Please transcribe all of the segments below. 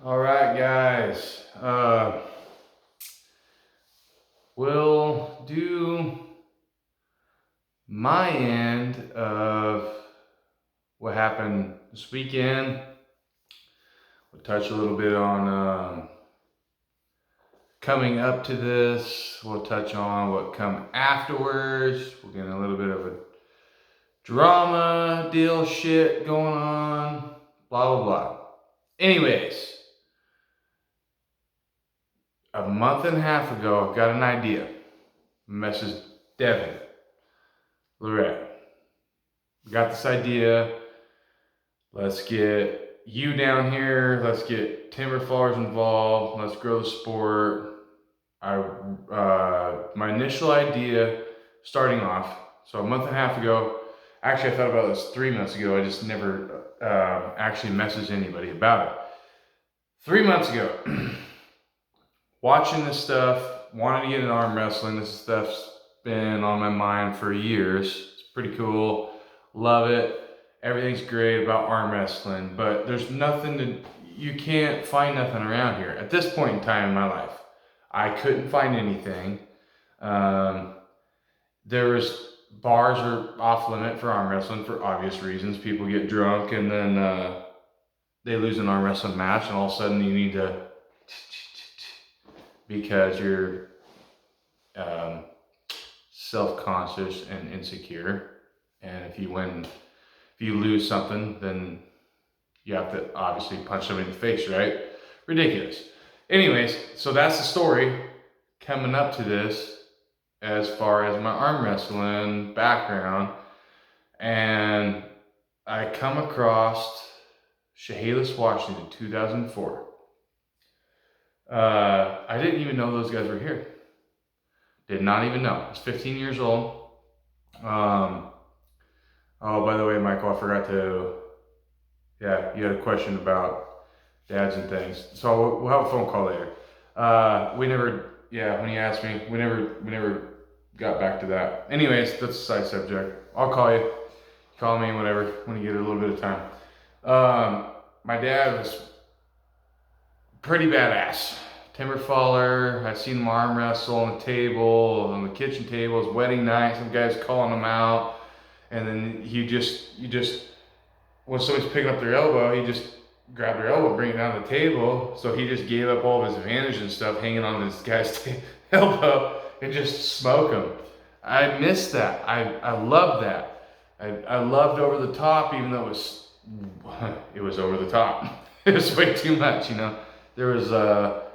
All right, guys. We'll do my end of what happened this weekend. We'll touch a little bit on coming up to this. We'll touch on what come afterwards. We're getting a little bit of a drama deal shit going on. Blah, blah, blah. Anyways, a month and a half ago, I got an idea. Messaged Devin, Lorette. We got this idea. Let's get you down here. Let's get timber fallers involved. Let's grow the sport. My initial idea, starting off, so a month and a half ago. Actually, I thought about this 3 months ago. I just never actually messaged anybody about it. 3 months ago, watching this stuff, wanting to get in arm wrestling. This stuff's been on my mind for years. It's pretty cool. Love it. Everything's great about arm wrestling, but there's you can't find nothing around here. At this point in time in my life, I couldn't find anything. There was bars are off limit for arm wrestling for obvious reasons. People get drunk and then they lose an arm wrestling match, and all of a sudden you need to because you're self-conscious and insecure. And if you lose something, then you have to obviously punch them in the face, right? Ridiculous. Anyways, so that's the story coming up to this as far as my arm wrestling background. And I come across Chehalis, Washington, 2004. I didn't even know those guys were here. Did not even know. I was 15 years old. Oh, by the way, Michael, I forgot to, you had a question about dads and things. So we'll have a phone call later. When you asked me, we never got back to that. Anyways, that's a side subject. I'll call you. Call me whenever, when you get a little bit of time. My dad was pretty badass. Timber faller. I seen him arm wrestle on the table, on the kitchen table. His wedding night. Some guys calling him out, and then you just when somebody's picking up their elbow, he just grab their elbow, bring it down the table. So he just gave up all of his advantage and stuff, hanging on this guy's elbow, and just smoke him. I missed that. I loved that. I loved over the top, even though it was over the top. It was way too much, you know. There was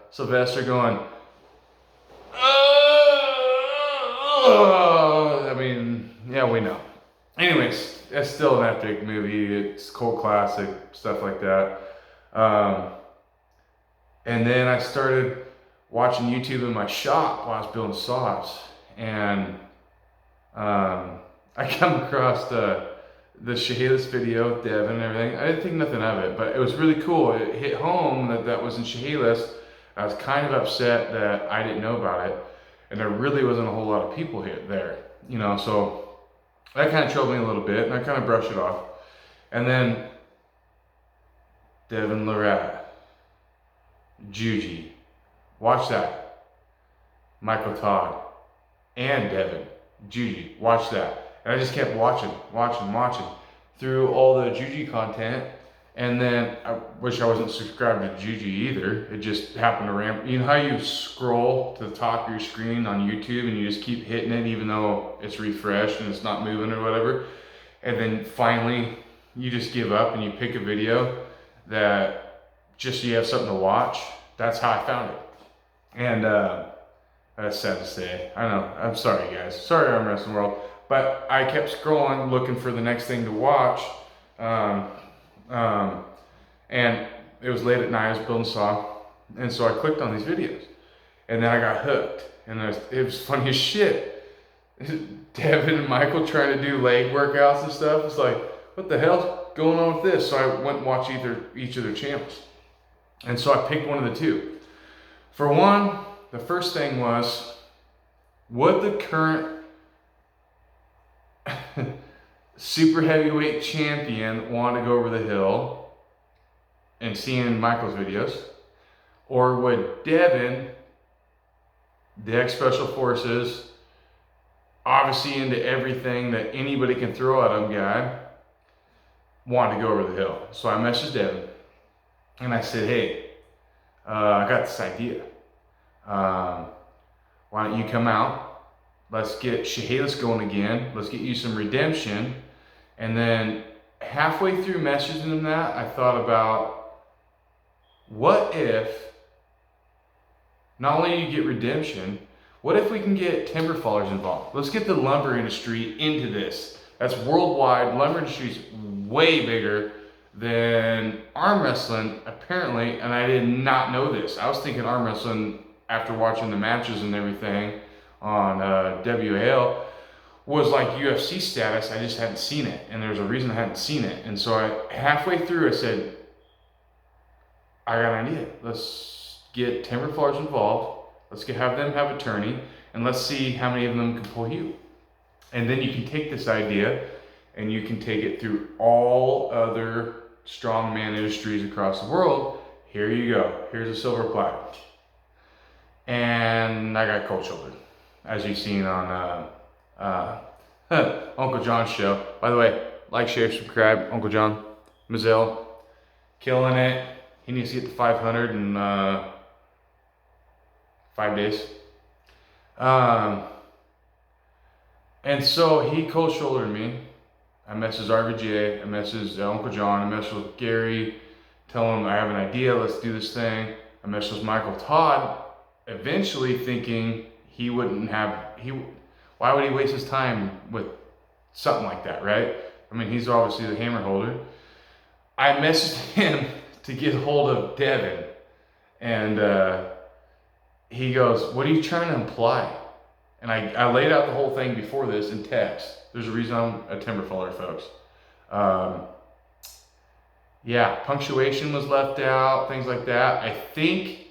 Sylvester going, I mean, yeah, we know. Anyways, it's still an epic movie. It's cult classic, stuff like that. And then I started watching YouTube in my shop while I was building saws. And I come across the Chehalis video with Devin and everything. I didn't think nothing of it, but it was really cool. It hit home that was in Chehalis. I was kind of upset that I didn't know about it, and there really wasn't a whole lot of people there, you know, so that kind of troubled me a little bit, and I kind of brushed it off. And then Devin Lorette, Juji, watch that. Michael Todd, and Devin, Juji, watch that. And I just kept watching through all the Juji content. And then I wish I wasn't subscribed to Juji either. It just happened to ramp. You know how you scroll to the top of your screen on YouTube and you just keep hitting it even though it's refreshed and it's not moving or whatever. And then finally you just give up and you pick a video that just so you have something to watch. That's how I found it. And that's sad to say. I know. I'm sorry, guys. Sorry, Arm Wrestling World. But I kept scrolling, looking for the next thing to watch. And it was late at night. I was building saw, and so I clicked on these videos, and then I got hooked. And it was funny as shit. Devin and Michael trying to do leg workouts and stuff. It's like, what the hell's going on with this? So I went and watched each of their channels, and so I picked one of the two. For one, the first thing was, would the current super heavyweight champion want to go over the hill? And seeing Michael's videos, Or would Devin, the ex-Special Forces, obviously into everything that anybody can throw at him guy, want to go over the hill? So I messaged Devin and I said, hey, I got this idea. Why don't you come out? Let's get Chehalis going again. Let's get you some redemption. And then halfway through messaging him that, I thought about, what if not only do you get redemption, what if we can get timber fallers involved? Let's get the lumber industry into this. That's worldwide. Lumber industry is way bigger than arm wrestling, apparently, and I did not know this. I was thinking arm wrestling, after watching the matches and everything on WAL, was like UFC status. I just hadn't seen it, and there was a reason I hadn't seen it. And so halfway through, I said, I got an idea. Let's get timber fallers involved. Let's have them have attorney, and let's see how many of them can pull you. And then you can take this idea and you can take it through all other strongman industries across the world. Here you go. Here's a silver plaque. And I got cold shouldered, as you've seen on Uncle John's show. By the way, like, share, subscribe. Uncle John Mazel, killing it. He needs to get to 500 in 5 days. And so he cold shouldered me. I messaged RVJ, I messaged Uncle John, I messaged Gary, telling him I have an idea, let's do this thing. I messaged Michael Todd, eventually thinking he wouldn't have, why would he waste his time with something like that, right? I mean, he's obviously the hammer holder. I messaged him to get hold of Devin, and he goes, what are you trying to imply? And I laid out the whole thing before this in text. There's a reason I'm a timber faller, folks. Yeah, punctuation was left out, things like that. I think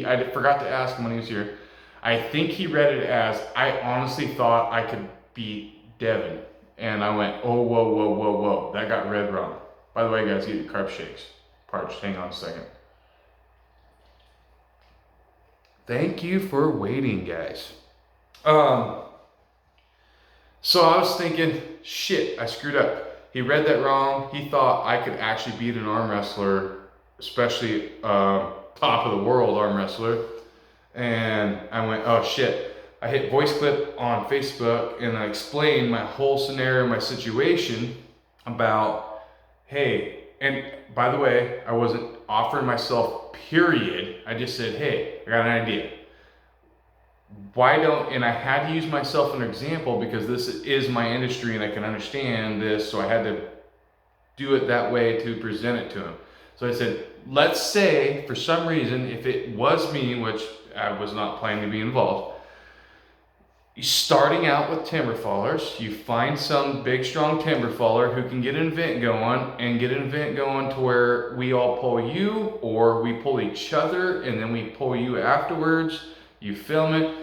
I forgot to ask him when he was here. I think he read it as, I honestly thought I could beat Devin. And I went, oh, whoa, whoa, whoa, whoa. That got read wrong. By the way, guys, get your carb shakes. Parched, hang on a second. Thank you for waiting, guys. So I was thinking, shit, I screwed up. He read that wrong. He thought I could actually beat an arm wrestler, especially top of the world arm wrestler. And I went, oh shit. I hit voice clip on Facebook and I explained my whole scenario, my situation about, hey, and by the way, I wasn't offering myself, period. I just said, hey, I got an idea. And I had to use myself as an example because this is my industry and I can understand this, so I had to do it that way to present it to him. So I said, let's say for some reason, if it was me, which I was not planning to be involved, starting out with timber fallers, you find some big strong timber faller who can get an event going to where we all pull you, or we pull each other and then we pull you afterwards. You film it,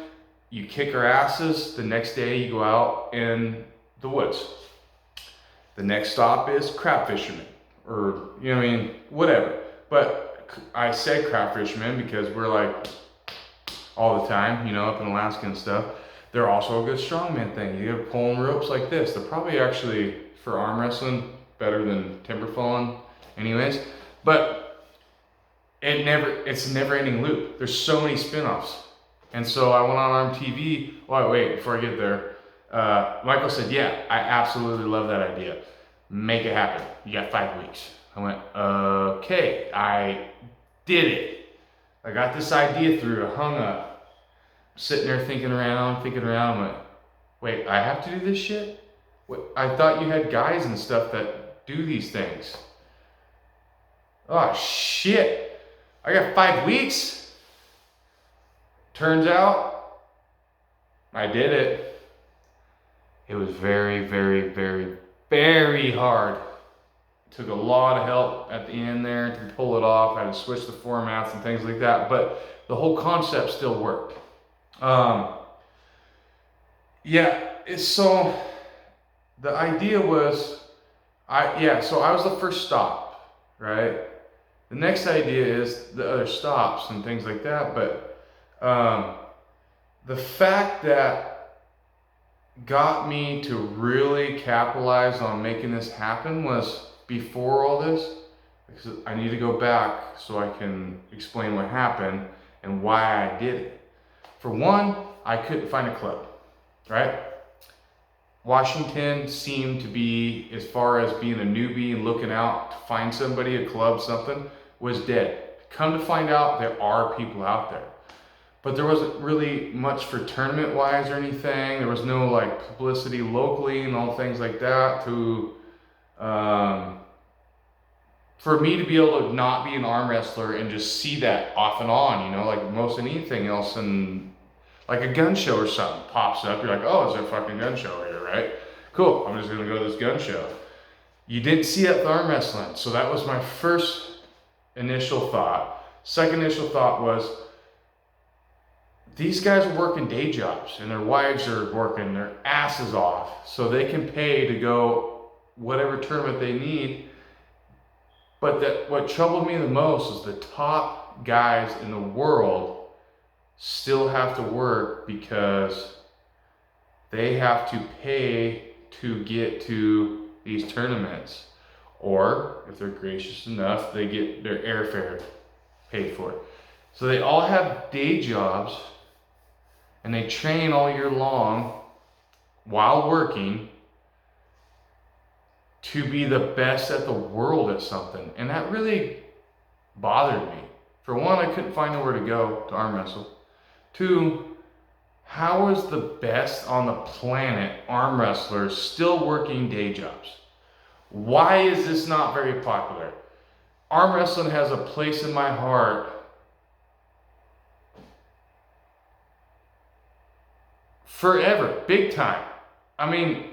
you kick our asses. The next day you go out in the woods. The next stop is crab fishermen, or whatever. But I said crab fishermen because we're like all the time, up in Alaska and stuff. They're also a good strongman thing. You're pulling ropes like this. They're probably actually, for arm wrestling, better than timber falling anyways. But it's a never ending loop. There's so many spin-offs. And so I went on Arm TV. Oh, wait, before I get there, Michael said, yeah, I absolutely love that idea. Make it happen. You got 5 weeks. I went, okay, I did it. I got this idea through, I hung up. Sitting there thinking around, I went, wait, I have to do this shit? I thought you had guys and stuff that do these things. Oh, shit. I got 5 weeks? Turns out, I did it. It was very, very, very, very hard. It took a lot of help at the end there to pull it off. I had to switch the formats and things like that, but the whole concept still worked. So the idea was, so I was the first stop, right? The next idea is the other stops and things like that. But the fact that got me to really capitalize on making this happen was before all this, because I need to go back so I can explain what happened and why I did it. For one, I couldn't find a club, right? Washington seemed to be, as far as being a newbie and looking out to find somebody, a club, something, was dead. Come to find out, there are people out there. But there wasn't really much for tournament wise or anything. There was no like publicity locally and all things like that to, for me to be able to not be an arm wrestler and just see that off and on, you know, like most anything else, and like a gun show or something pops up. You're like, oh, it's a fucking gun show here, right? Cool, I'm just gonna go to this gun show. You didn't see it with arm wrestling. So that was my first initial thought. Second initial thought was, these guys are working day jobs and their wives are working their asses off so they can pay to go whatever tournament they need. But that what troubled me the most is the top guys in the world still have to work because they have to pay to get to these tournaments. Or if they're gracious enough, they get their airfare paid for. So they all have day jobs and they train all year long while working to be the best at the world at something. And that really bothered me. For one, I couldn't find nowhere to go to arm wrestle. Two, how is the best on the planet arm wrestlers still working day jobs? Why is this not very popular? Arm wrestling has a place in my heart forever, big time. I mean,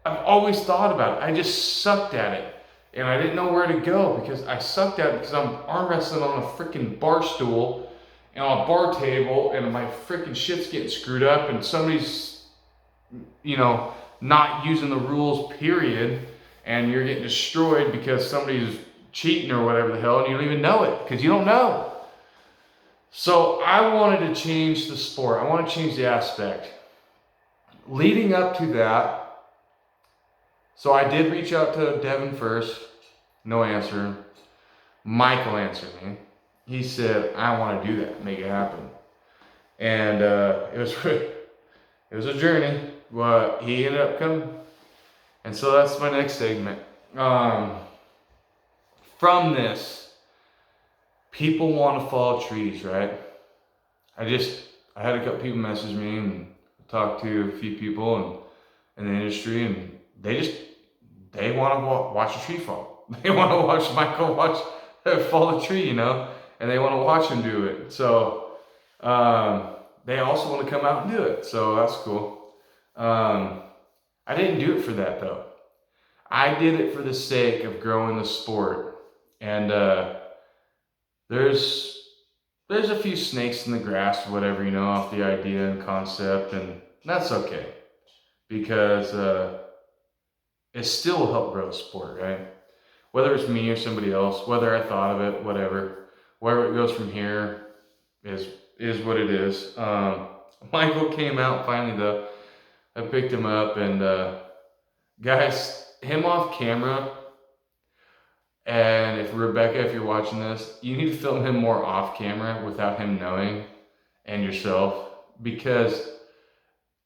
I've always thought about it. I just sucked at it. And I didn't know where to go because I sucked at it because I'm arm wrestling on a freaking bar stool and on a bar table and my freaking shit's getting screwed up and somebody's, you know, not using the rules, period. And you're getting destroyed because somebody's cheating or whatever the hell and you don't even know it because you don't know. So I wanted to change the sport. I want to change the aspect. Leading up to that, so I did reach out to Devin first. No answer. Michael answered me. He said, I want to do that, make it happen. And it was a journey, but he ended up coming. And so that's my next segment. From this, people want to follow trees, right? I had a couple people message me and talk to a few people in the industry, and they want to watch a tree fall. They want to watch Michael fall a tree, you know, and they want to watch him do it. So they also want to come out and do it. So that's cool. I didn't do it for that though. I did it for the sake of growing the sport. And there's a few snakes in the grass or whatever, you know, off the idea and concept, and that's okay. Because it still will help grow the sport, right? Whether it's me or somebody else, whether I thought of it, whatever. Wherever it goes from here is what it is. Michael came out finally though. I picked him up and guys, him off camera, and if Rebecca, if you're watching this, you need to film him more off camera without him knowing, and yourself, because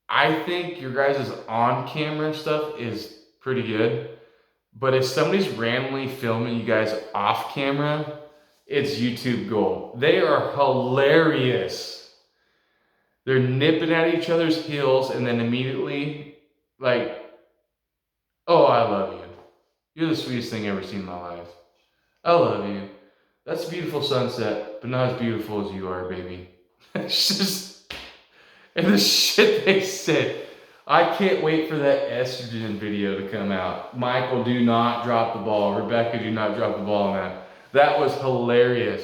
I think your guys' on camera stuff is pretty good, but if somebody's randomly filming you guys off camera, it's YouTube gold. They are hilarious. They're nipping at each other's heels and then immediately like, oh, I love you. You're the sweetest thing I've ever seen in my life. I love you. That's a beautiful sunset, but not as beautiful as you are, baby. It's just, and the shit they said. I can't wait for that estrogen video to come out. Michael, do not drop the ball. Rebecca, do not drop the ball on that. That was hilarious.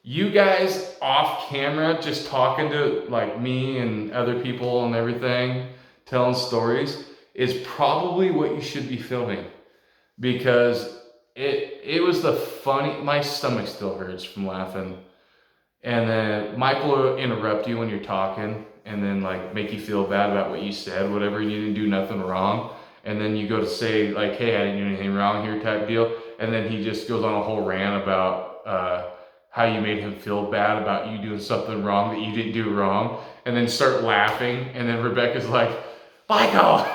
You guys off camera, just talking to like me and other people and everything, telling stories, is probably what you should be filming. Because it was the funny. My stomach still hurts from laughing. And then Michael will interrupt you when you're talking, and then like make you feel bad about what you said, whatever. You didn't do nothing wrong, and then you go to say like, "Hey, I didn't do anything wrong here," type deal, and then he just goes on a whole rant about how you made him feel bad about you doing something wrong that you didn't do wrong, and then start laughing, and then Rebecca's like, "Michael,"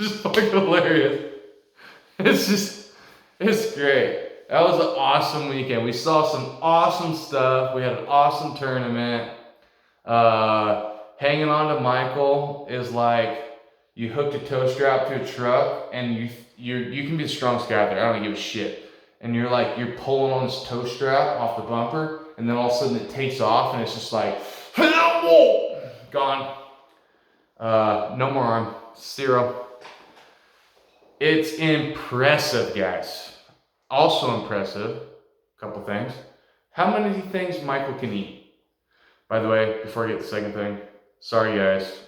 just fucking hilarious. It's great. That was an awesome weekend. We saw some awesome stuff. We had an awesome tournament. Hanging on to Michael is like you hooked a tow strap to a truck, and you can be the strongest guy out there. I don't give a shit. And you're pulling on this tow strap off the bumper, and then all of a sudden it takes off, and it's just like gone. No more arm. 0. It's impressive, guys. Also impressive, a couple things. How many things Michael can eat? By the way, before I get to the second thing, sorry guys.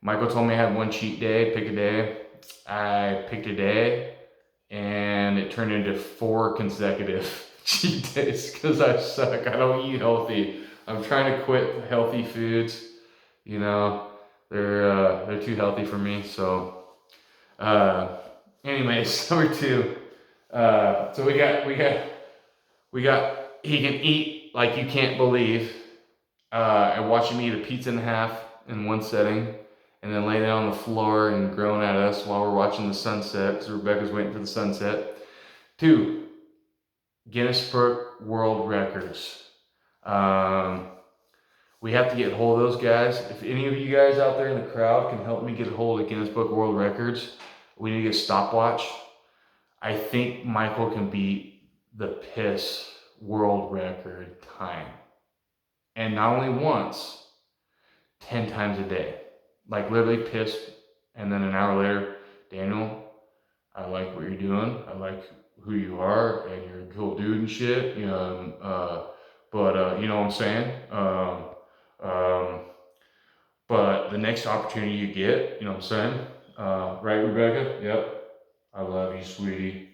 Michael told me I had one cheat day, pick a day. I picked a day, and it turned into 4 consecutive cheat days because I suck. I don't eat healthy. I'm trying to quit healthy foods. You know, they're too healthy for me. So, anyways, number 2. So we got. He can eat like you can't believe. I watched him eat a pizza and a half in one setting, and then lay down on the floor and groan at us while we're watching the sunset because Rebecca's waiting for the sunset. 2, Guinness Book World Records. We have to get a hold of those guys. If any of you guys out there in the crowd can help me get a hold of Guinness Book World Records, we need to get a stopwatch. I think Michael can beat the piss world record time. And not only once, 10 times a day. Like literally piss, and then an hour later, Daniel, I like what you're doing. I like who you are, and you're a cool dude and shit. You know, but you know what I'm saying? But the next opportunity you get, you know what I'm saying? Right, Rebecca? Yep. I love you, sweetie.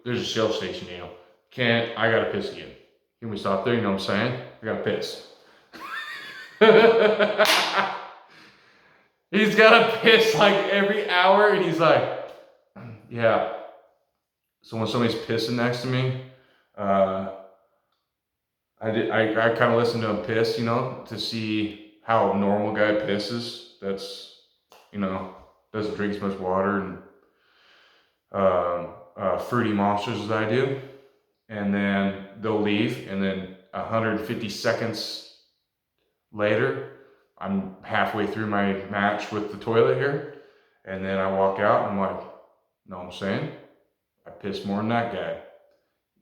There's a Shell station, you know. I gotta piss again. Can we stop there? You know what I'm saying? I gotta piss. He's gotta piss like every hour, and he's like, yeah. So when somebody's pissing next to me, I kind of listen to him piss, you know, to see how a normal guy pisses. That's, you know, doesn't drink as much water and fruity monsters as I do. And then they'll leave, and then 150 seconds later, I'm halfway through my match with the toilet here, and then I walk out, and I'm like, know what I'm saying? I piss more than that guy.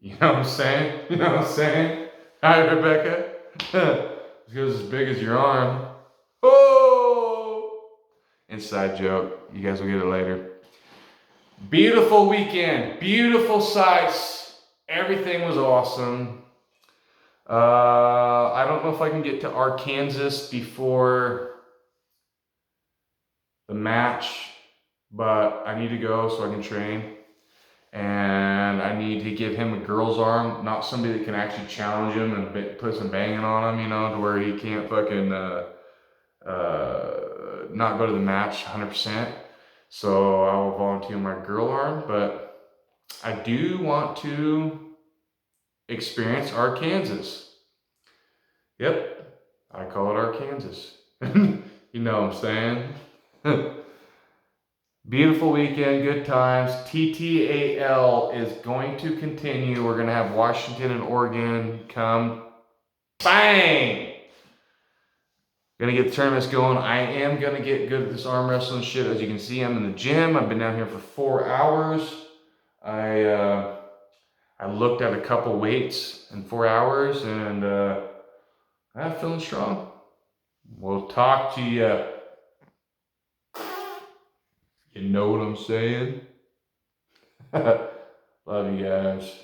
You know what I'm saying? You know what I'm saying? Hi, Rebecca. It goes as big as your arm. Oh! Inside joke. You guys will get it later. Beautiful weekend. Beautiful sights. Everything was awesome. I don't know if I can get to Arkansas before the match, but I need to go so I can train. And I need to give him a girl's arm, not somebody that can actually challenge him and put some banging on him, you know, to where he can't fucking not go to the match 100%. So I will volunteer my girl arm, but I do want to experience Arkansas. Yep, I call it Arkansas. You know what I'm saying? Beautiful weekend, good times. TTAL is going to continue. We're going to have Washington and Oregon come. Bang! Gonna get the tournaments going. I am going to get good at this arm wrestling shit. As you can see, I'm in the gym. I've been down here for 4 hours. I looked at a couple weights in 4 hours, and I'm feeling strong. We'll talk to you. You know what I'm saying? Love you guys.